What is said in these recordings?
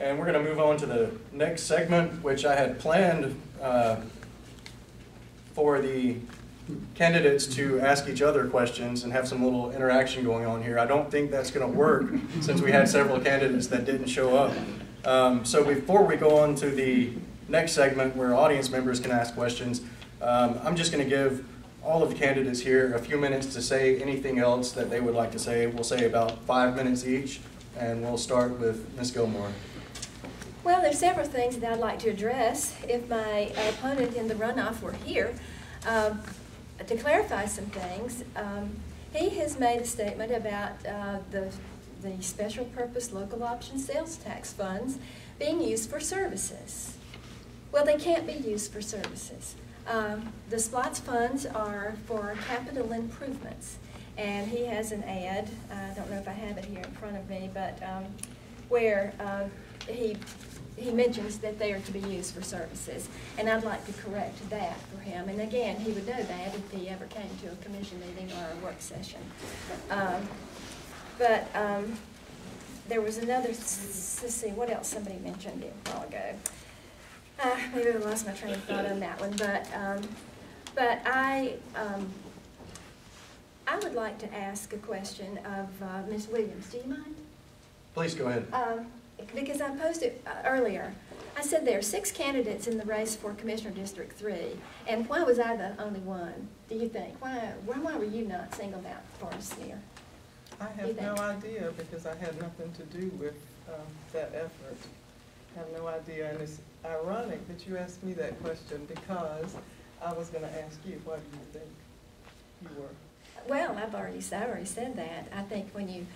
And we're going to move on to the next segment, which I had planned for the candidates to ask each other questions and have some little interaction going on here. I don't think that's going to work since we had several candidates that didn't show up. So before we go on to the next segment where audience members can ask questions, I'm just going to give all of the candidates here a few minutes to say anything else that they would like to say. We'll say about 5 minutes each, and we'll start with Ms. Gilmore. Well, there's several things that I'd like to address. If my opponent in the runoff were here, to clarify some things, he has made a statement about the special purpose local option sales tax funds being used for services. Well, they can't be used for services. The SPLOTS funds are for capital improvements, and he has an ad, I don't know if I have it here in front of me, but where he mentions that they are to be used for services, and I'd like to correct that for him. And again, he would know that if he ever came to a commission meeting or a work session. There was another, let's see, what else somebody mentioned a while ago. Maybe I lost my train of thought on that one, but I would like to ask a question of Ms. Williams. Do you mind? Please go ahead. Because I posed it earlier. I said there are 6 candidates in the race for Commissioner District 3, and why was I the only one, do you think? Why were you not singled out for us here? I have no idea, because I had nothing to do with that effort. I have no idea, and it's ironic that you asked me that question, because I was going to ask you, what do you think you were? Well, I already said that. I think when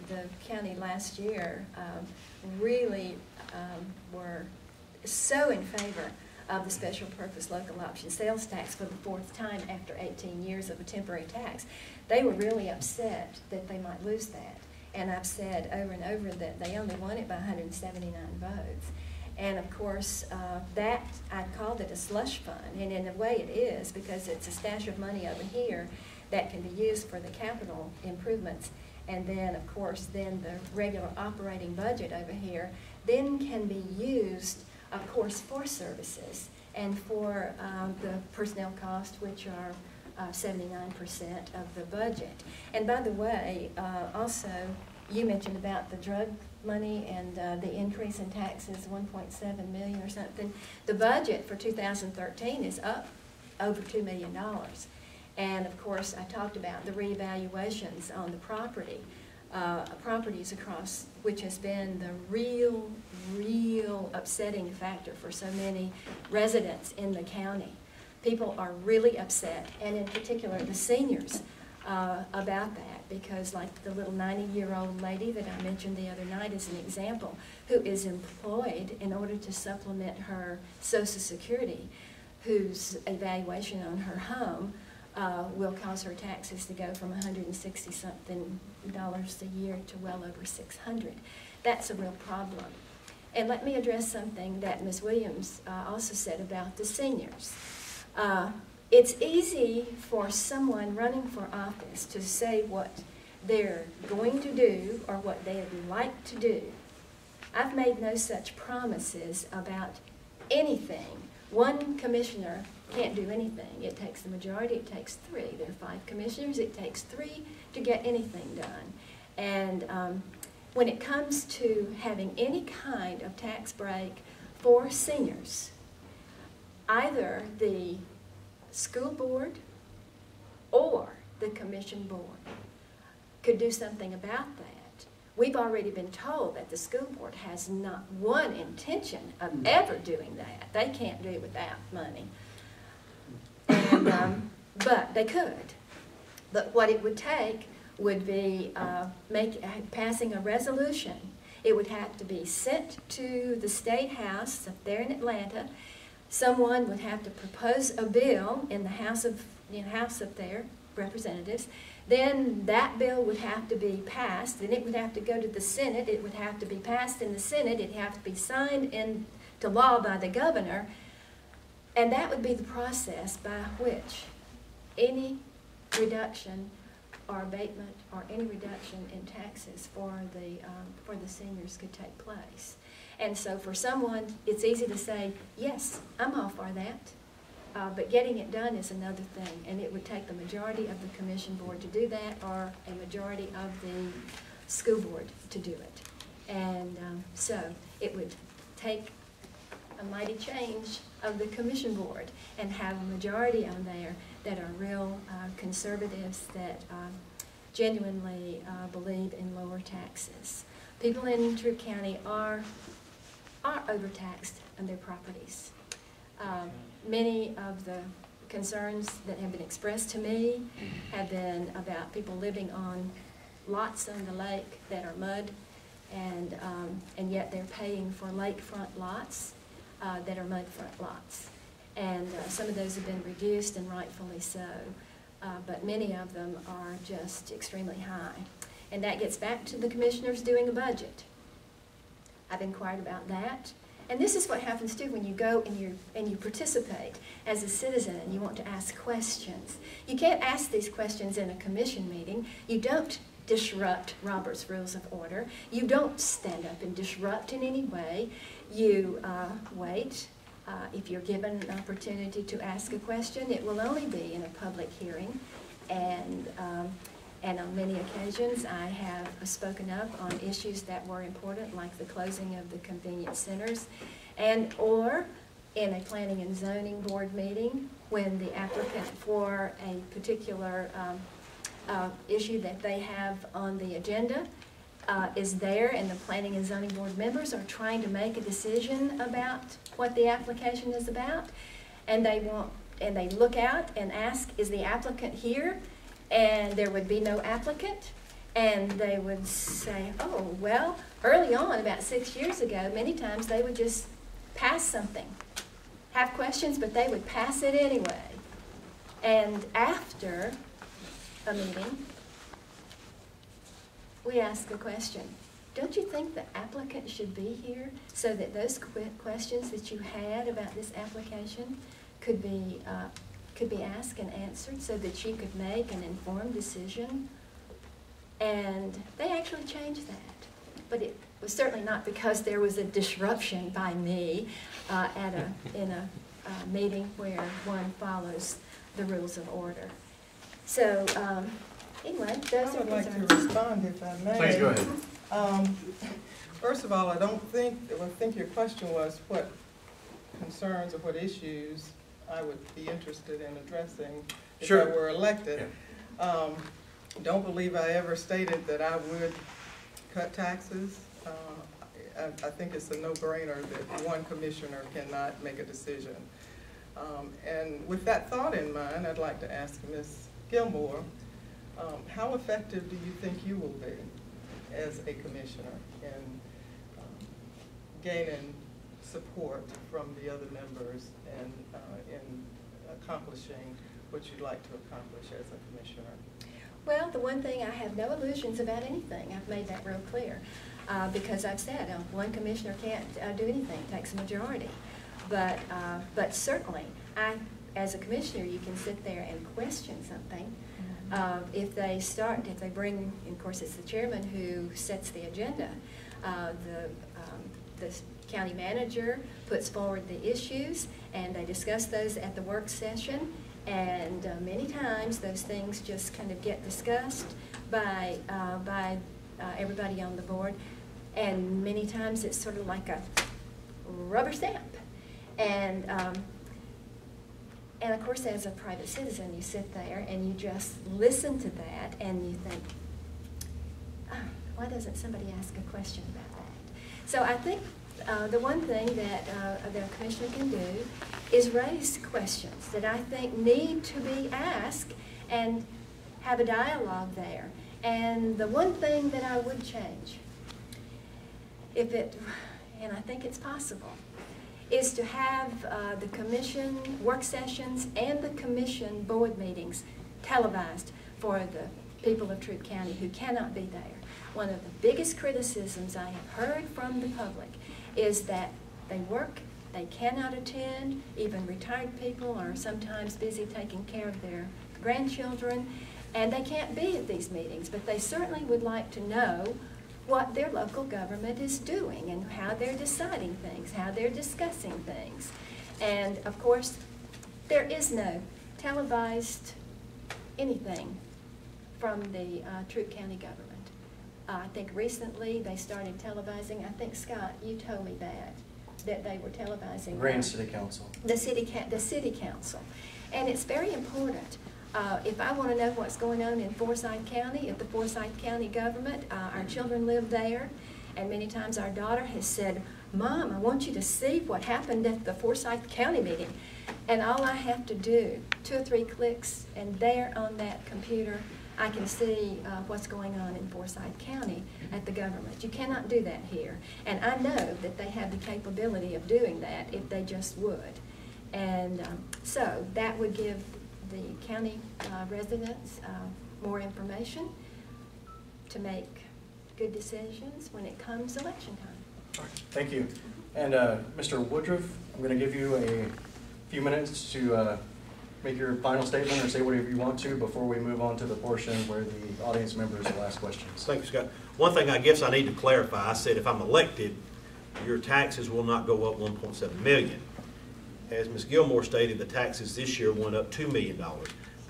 the county last year really were so in favor of the special purpose local option sales tax for the 4th time after 18 years of a temporary tax, they were really upset that they might lose that. And I've said over and over that they only won it by 179 votes. And of course, that, I called it a slush fund, and in a way it is, because it's a stash of money over here that can be used for the capital improvements. And then, of course, then the regular operating budget over here then can be used, of course, for services and for the personnel costs, which are 79% of the budget. And by the way, also, you mentioned about the drug money and the increase in taxes, 1.7 million or something. The budget for 2013 is up over $2 million. And of course, I talked about the reevaluations on the properties across, which has been the real upsetting factor for so many residents in the county. People are really upset, and in particular the seniors, about that, because like the little 90-year-old lady that I mentioned the other night is an example, who is employed in order to supplement her Social Security, whose evaluation on her home will cause her taxes to go from $160-something a year to well over $600. That's a real problem. And let me address something that Ms. Williams also said about the seniors. It's easy for someone running for office to say what they're going to do or what they'd like to do. I've made no such promises about anything. One commissioner can't do anything. It takes the majority, it takes 3. There are 5 commissioners, it takes 3 to get anything done. And when it comes to having any kind of tax break for seniors, either the school board or the commission board could do something about that. We've already been told that the school board has not one intention of ever doing that. They can't do it without money. And, but they could. But what it would take would be passing a resolution. It would have to be sent to the State House up there in Atlanta. Someone would have to propose a bill in the House up there, Representatives. Then that bill would have to be passed. Then it would have to go to the Senate. It would have to be passed in the Senate. It'd have to be signed into law by the governor. And that would be the process by which any reduction or abatement or any reduction in taxes for the seniors could take place. And so for someone, it's easy to say, yes, I'm all for that. But getting it done is another thing, and it would take the majority of the commission board to do that, or a majority of the school board to do it. And so it would take a mighty change of the commission board and have a majority on there that are real conservatives that genuinely believe in lower taxes. People in Troup County are overtaxed on their properties. Many of the concerns that have been expressed to me have been about people living on lots on the lake that are mud, and yet they're paying for lakefront lots that are mudfront lots. And some of those have been reduced, and rightfully so, but many of them are just extremely high. And that gets back to the commissioners doing a budget. I've inquired about that. And this is what happens too when you go and you participate as a citizen and you want to ask questions. You can't ask these questions in a commission meeting. You don't disrupt Robert's Rules of Order. You don't stand up and disrupt in any way. You wait. If you're given an opportunity to ask a question, it will only be in a public hearing. And on many occasions, I have spoken up on issues that were important, like the closing of the convenience centers, and or in a planning and zoning board meeting when the applicant for a particular issue that they have on the agenda is there, and the planning and zoning board members are trying to make a decision about what the application is about, and they look out and ask, is the applicant here? And there would be no applicant, and they would say, oh, well, early on, about 6 years ago, many times they would just pass something, have questions, but they would pass it anyway. And after a meeting, we ask a question. Don't you think the applicant should be here so that those questions that you had about this application could be asked and answered so that you could make an informed decision? And they actually changed that. But it was certainly not because there was a disruption by me in a meeting where one follows the rules of order. So anyway, those I are would like concerns. to respond if I may. Please go ahead. First of all, I think your question was what concerns or what issues I would be interested in addressing if Sure. I were elected. Yeah. Don't believe I ever stated that I would cut taxes. I think it's a no-brainer that one commissioner cannot make a decision. And with that thought in mind, I'd like to ask Ms. Gilmore, how effective do you think you will be as a commissioner in gaining support from the other members and in accomplishing what you'd like to accomplish as a commissioner? Well, the one thing, I have no illusions about anything. I've made that real clear. Because I've said one commissioner can't do anything, it takes a majority. But certainly, as a commissioner, you can sit there and question something. If they bring, of course it's the chairman who sets the agenda. The county manager puts forward the issues, and they discuss those at the work session. And many times those things just kind of get discussed by everybody on the board. And many times it's sort of like a rubber stamp. And of course, as a private citizen, you sit there and you just listen to that and you think, oh, why doesn't somebody ask a question about that? So I think the one thing that the commissioner can do is raise questions that I think need to be asked and have a dialogue there. And the one thing that I would change, and I think it's possible, is to have the commission work sessions and the commission board meetings televised for the people of Troup County who cannot be there. One of the biggest criticisms I have heard from the public is that they work, they cannot attend, even retired people are sometimes busy taking care of their grandchildren, And they can't be at these meetings, but they certainly would like to know what their local government is doing and how they're deciding things, how they're discussing things. And of course, there is no televised anything from the Troup County government. I think recently they started televising, I think, Scott, you told me that they were televising. Grand City Council. The city council. And it's very important. If I want to know what's going on in Forsyth County, if the Forsyth County government, our children live there, and many times our daughter has said, Mom, I want you to see what happened at the Forsyth County meeting. And all I have to do, 2 or 3 clicks, and there on that computer, I can see what's going on in Forsyth County at the government. You cannot do that here. And I know that they have the capability of doing that if they just would. And so that would give the county residents more information to make good decisions when it comes election time. All right, thank you. And Mr. Woodruff, I'm going to give you a few minutes to make your final statement or say whatever you want to before we move on to the portion where the audience members will ask questions. Thank you, Scott. One thing I guess I need to clarify, I said if I'm elected, your taxes will not go up $1.7 million. As Ms. Gilmore stated, the taxes this year went up $2 million.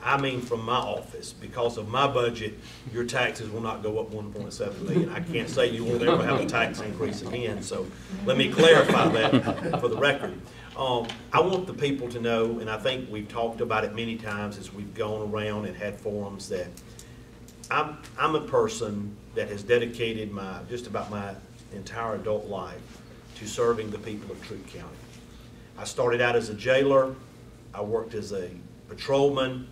I mean from my office, because of my budget, your taxes will not go up $1.7 million. I can't say you won't ever have a tax increase again, so let me clarify that for the record. I want the people to know, and I think we've talked about it many times as we've gone around and had forums, that I'm a person that has dedicated just about my entire adult life to serving the people of Troup County. I started out as a jailer. I worked as a patrolman.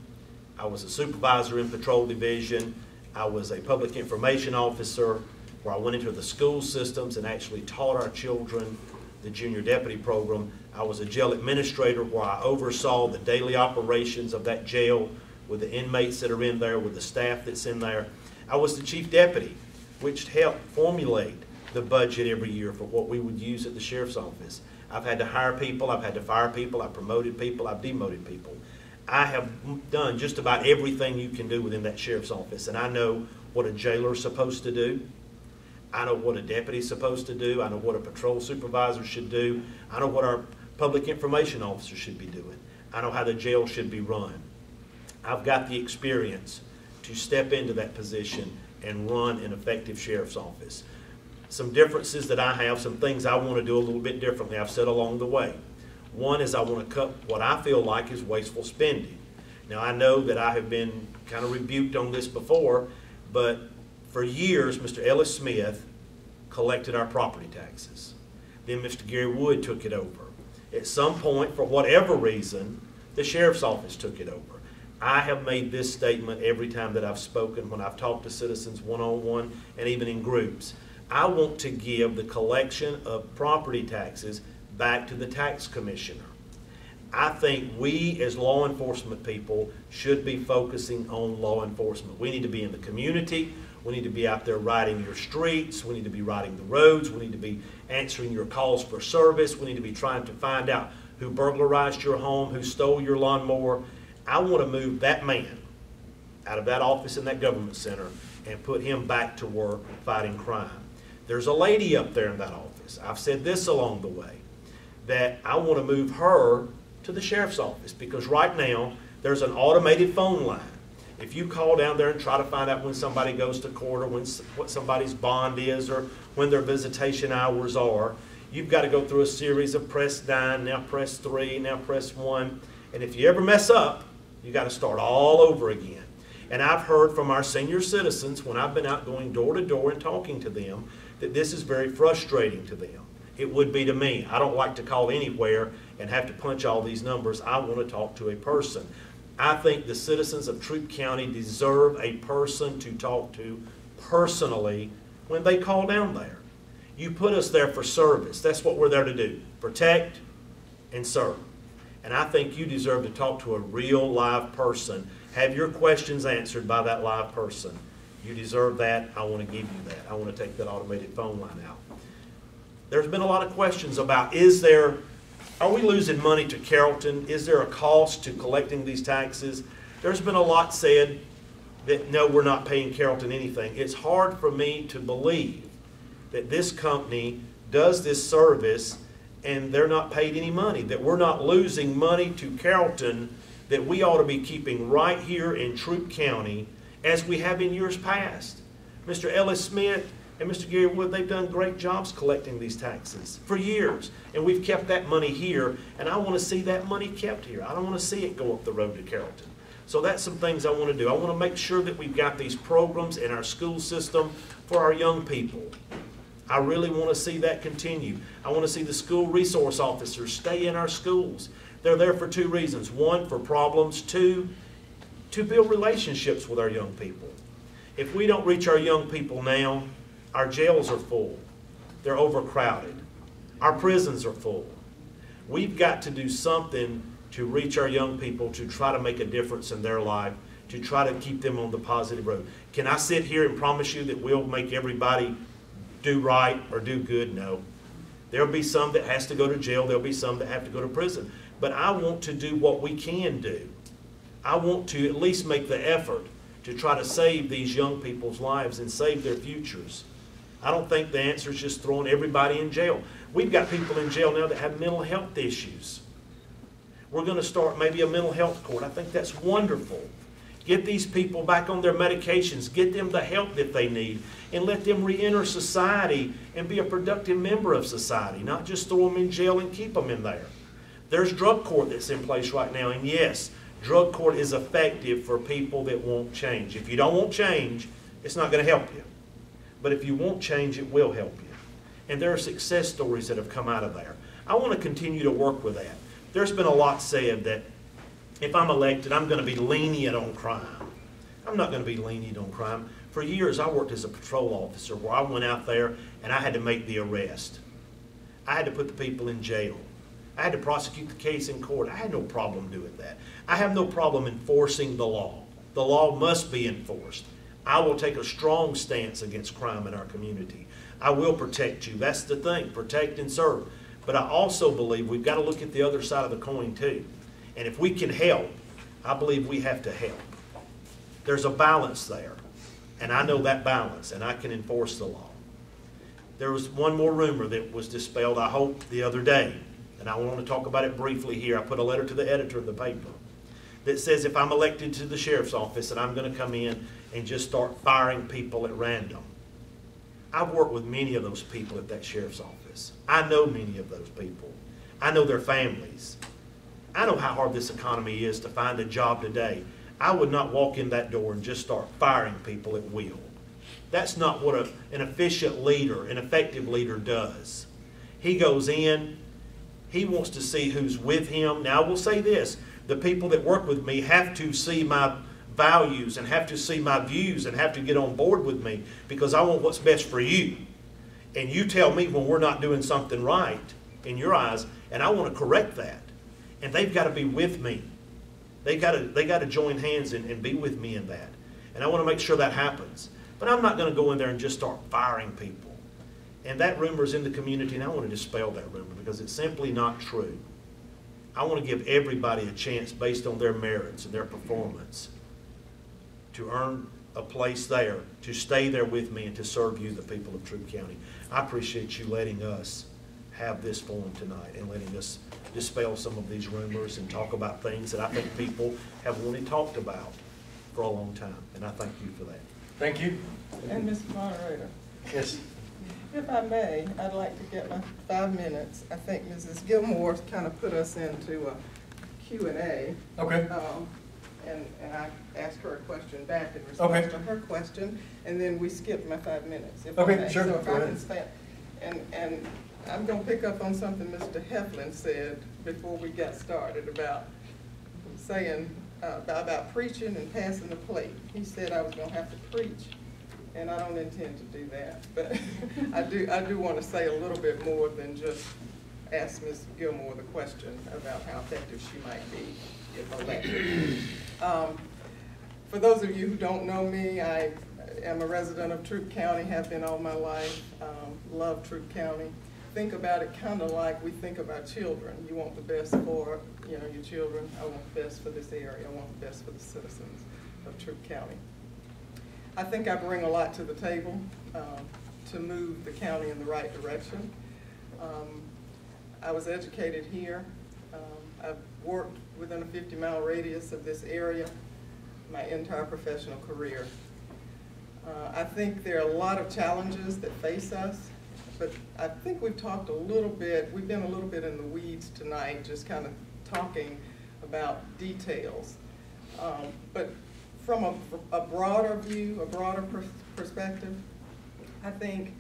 I was a supervisor in patrol division. I was a public information officer where I went into the school systems and actually taught our children the junior deputy program. I was a jail administrator where I oversaw the daily operations of that jail with the inmates that are in there, with the staff that's in there. I was the chief deputy, which helped formulate the budget every year for what we would use at the sheriff's office. I've had to hire people, I've had to fire people, I've promoted people, I've demoted people. I have done just about everything you can do within that sheriff's office, and I know what a jailer is supposed to do. I know what a deputy is supposed to do. I know what a patrol supervisor should do. I know what our public information officer should be doing. I know how the jail should be run. I've got the experience to step into that position and run an effective sheriff's office. Some differences that I have, some things I want to do a little bit differently, I've said along the way. One is I want to cut what I feel like is wasteful spending. Now I know that I have been kind of rebuked on this before, but for years Mr. Ellis Smith collected our property taxes. Then Mr. Gary Wood took it over. At some point, for whatever reason, the sheriff's office took it over. I have made this statement every time that I've spoken, when I've talked to citizens one-on-one and even in groups. I want to give the collection of property taxes back to the tax commissioner. I think we as law enforcement people should be focusing on law enforcement. We need to be in the community. We need to be out there riding your streets. We need to be riding the roads. We need to be answering your calls for service. We need to be trying to find out who burglarized your home, who stole your lawnmower. I want to move that man out of that office in that government center and put him back to work fighting crime. There's a lady up there in that office. I've said this along the way, that I want to move her to the sheriff's office, because right now there's an automated phone line. If you call down there and try to find out when somebody goes to court, or what somebody's bond is, or when their visitation hours are, you've got to go through a series of press 9, now press 3, now press 1. And if you ever mess up, you got to start all over again. And I've heard from our senior citizens, when I've been out going door to door and talking to them, that this is very frustrating to them. It would be to me. I don't like to call anywhere and have to punch all these numbers. I want to talk to a person. I think the citizens of Troup County deserve a person to talk to personally when they call down there. You put us there for service. That's what we're there to do, protect and serve. And I think you deserve to talk to a real live person, have your questions answered by that live person. You deserve that. I want to give you that. I want to take that automated phone line out. There's been a lot of questions about, are we losing money to Carrollton? Is there a cost to collecting these taxes? There's been a lot said that, no, we're not paying Carrollton anything. It's hard for me to believe that this company does this service and they're not paid any money, that we're not losing money to Carrollton that we ought to be keeping right here in Troup County as we have in years past. Mr. Ellis Smith and Mr. Gary Wood, they've done great jobs collecting these taxes for years. And we've kept that money here, and I want to see that money kept here. I don't want to see it go up the road to Carrollton. So that's some things I want to do. I want to make sure that we've got these programs in our school system for our young people. I really want to see that continue. I want to see the school resource officers stay in our schools. They're there for two reasons. One, for problems. Two, to build relationships with our young people. If we don't reach our young people now, our jails are full. They're overcrowded. Our prisons are full. We've got to do something to reach our young people, to try to make a difference in their life, to try to keep them on the positive road. Can I sit here and promise you that we'll make everybody do right or do good? No. There'll be some that has to go to jail. There'll be some that have to go to prison. But I want to do what we can do. I want to at least make the effort to try to save these young people's lives and save their futures. I don't think the answer is just throwing everybody in jail. We've got people in jail now that have mental health issues. We're going to start maybe a mental health court. I think that's wonderful. Get these people back on their medications. Get them the help that they need. And let them re-enter society and be a productive member of society. Not just throw them in jail and keep them in there. There's drug court that's in place right now. And yes, drug court is effective for people that won't change. If you don't want change, it's not going to help you. But if you want change, it will help you. And there are success stories that have come out of there. I want to continue to work with that. There's been a lot said that if I'm elected, I'm going to be lenient on crime. I'm not going to be lenient on crime. For years, I worked as a patrol officer where I went out there and I had to make the arrest. I had to put the people in jail. I had to prosecute the case in court. I had no problem doing that. I have no problem enforcing the law. The law must be enforced. I will take a strong stance against crime in our community. I will protect you. That's the thing, protect and serve. But I also believe we've got to look at the other side of the coin too. And if we can help, I believe we have to help. There's a balance there. And I know that balance, and I can enforce the law. There was one more rumor that was dispelled, I hope, the other day. And I want to talk about it briefly here. I put a letter to the editor of the paper that says if I'm elected to the sheriff's office and I'm going to come in and just start firing people at random. I've worked with many of those people at that sheriff's office. I know many of those people. I know their families. I know how hard this economy is to find a job today. I would not walk in that door and just start firing people at will. That's not what an efficient leader, an effective leader does. He goes in, he wants to see who's with him. Now I will say this, the people that work with me have to see my values and have to see my views and have to get on board with me because I want what's best for you. And you tell me when we're not doing something right in your eyes, and I want to correct that. And they've got to be with me. They got to join hands and be with me in that. And I want to make sure that happens. But I'm not going to go in there and just start firing people. And that rumor is in the community, and I want to dispel that rumor because it's simply not true. I want to give everybody a chance based on their merits and their performance to earn a place there, to stay there with me, and to serve you, the people of Troup County. I appreciate you letting us have this forum tonight and letting us dispel some of these rumors and talk about things that I think people have wanted talked about for a long time. And I thank you for that. Thank you. And Mr. Moderator, Yes. if I may, I'd like to get my 5 minutes. I think Mrs. Gilmore kind of put us into a Q&A. Okay. And I asked her a question back in response to her question, and then we skipped my 5 minutes. If Okay, I may. sure. So if Go I ahead. can stand, and I'm going to pick up on something Mr. Heflin said before we got started about saying about preaching and passing the plate. He said I was going to have to preach, and I don't intend to do that. But I do want to say a little bit more than just ask Ms. Gilmore the question about how effective she might be if elected. For those of you who don't know me, I am a resident of Troup County, have been all my life, love Troup County. Think about it kind of like we think about children. You want the best for your children. I want the best for this area. I want the best for the citizens of Troup County. I think I bring a lot to the table to move the county in the right direction. I was educated here. I've worked within a 50-mile radius of this area my entire professional career. I think there are a lot of challenges that face us, but I think we've talked a little bit, we've been a little bit in the weeds tonight, just kind of talking about details. But from a broader view, a broader perspective, I think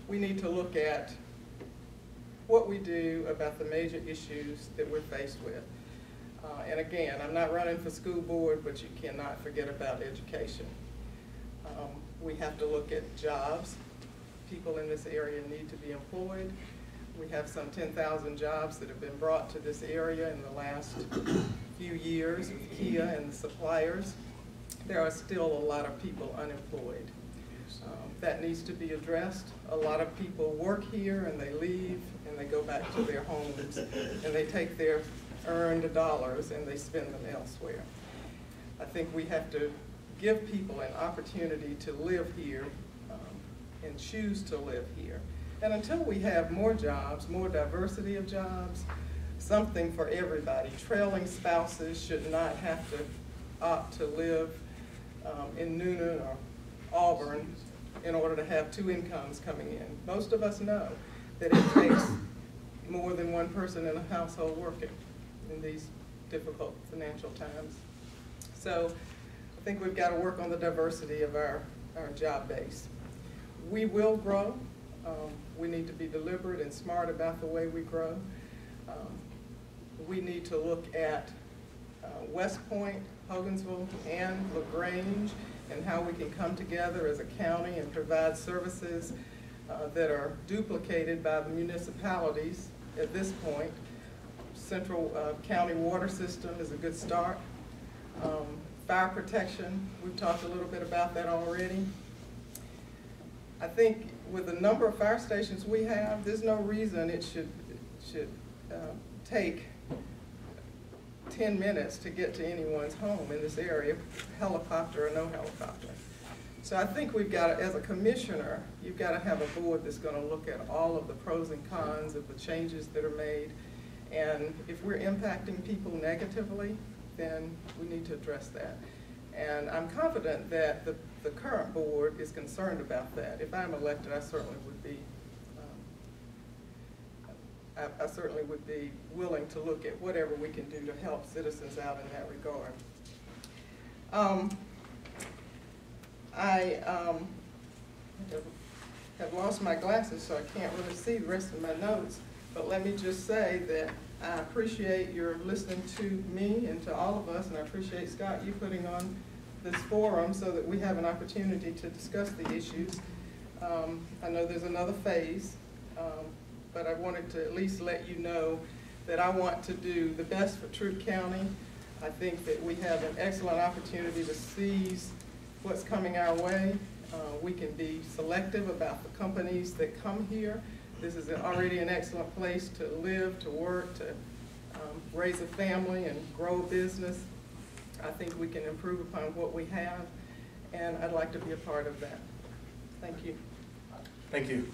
we need to look at what we do about the major issues that we're faced with. And again, I'm not running for school board, but you cannot forget about education. We have to look at jobs. People in this area need to be employed. We have some 10,000 jobs that have been brought to this area in the last few years with Kia and the suppliers. There are still a lot of people unemployed. That needs to be addressed. A lot of people work here and they leave and they go back to their homes and they take their earned dollars and they spend them elsewhere. I think we have to give people an opportunity to live here and choose to live here. And until we have more jobs, more diversity of jobs, something for everybody. Trailing spouses should not have to opt to live in Noonan or Auburn in order to have two incomes coming in. Most of us know that it takes more than one person in a household working in these difficult financial times. So I think we've got to work on the diversity of our job base. We will grow. We need to be deliberate and smart about the way we grow. We need to look at West Point, Hogansville, and LaGrange, and how we can come together as a county and provide services that are duplicated by the municipalities at this point. Central County water system is a good start. Fire protection, we've talked a little bit about that already. I think with the number of fire stations we have, there's no reason it should take 10 minutes to get to anyone's home in this area, helicopter or no helicopter. So I think we've got to, as a commissioner, you've got to have a board that's going to look at all of the pros and cons of the changes that are made. And if we're impacting people negatively, then we need to address that. And I'm confident that the current board is concerned about that. If I'm elected, I certainly would be willing to look at whatever we can do to help citizens out in that regard. I have lost my glasses, so I can't really see the rest of my notes, but let me just say that I appreciate your listening to me and to all of us, and I appreciate, Scott, you putting on this forum so that we have an opportunity to discuss the issues. I know there's another phase, but I wanted to at least let you know that I want to do the best for Troup County. I think that we have an excellent opportunity to seize what's coming our way. We can be selective about the companies that come here. This is already an excellent place to live, to work, to raise a family and grow a business. I think we can improve upon what we have, and I'd like to be a part of that. Thank you. Thank you.